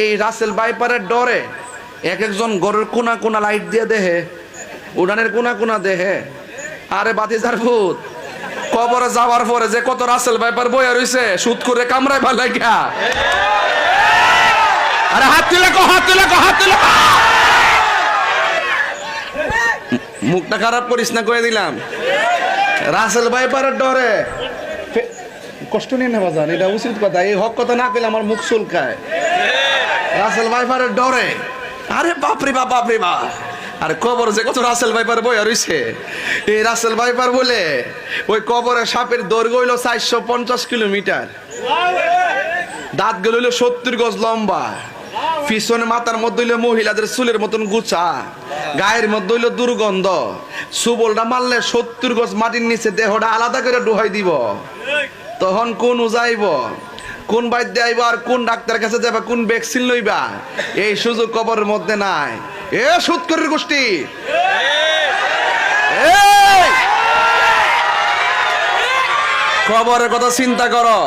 এই রাসেল বাইপারের ডরে এক একজন ঘরের কোনা কোনা লাইট দিয়ে দেহে, উড়ানের কোনা কোনা দেহে। আরে বাতিজার ভূত, কবরে যাওয়ার পরে যে কত রাসেল বাইপার বইয়া রইছে সুদ করে কামড়ায় ভালো লাগিয়া। আরে হাত তুলে কো, হাত তুলে কো, হাত তুলে কো। মুখটা খারাপ করিস না, কয়ে দিলাম। রাসেল বাইপারের ডরে কষ্ট নিয়ে নেওয়া যান, এটা উচিত কথা। এই হক কথা না কইলে আমার মুখ চুলকায়। রাসেল ভাইপারের ডরে, আরে বাপরে বাপ, বাপরে বাপ। আরে কবর যে কত রাসেল ভাইপার বইয়া রইছে। এই রাসেল ভাইপার বলে ওই কবরে সাপের দৈর্ঘ্য হইল 450 কিলোমিটার, দাঁত গুলো হইল 70 গজ লম্বা, পিছনে মাথার মধ্যে হইল মহিলাদের চুলের মতন গুছা, গায়ের মধ্যে হইল দুর্গন্ধ। সুবলটা মারলে 70 গজ মাটির নিচে দেহটা আলাদা করে ডুহাই দিব। তখন কোন উজাইব, কোন বাইদ্য আইব, আর কোন ডাক্তার কাছে যাবা, কোন ভ্যাকসিন লইবা, এই সুযোগ কবরের মধ্যে নাই। এ সুৎকরের গোষ্ঠী, কবরের কথা চিন্তা করো।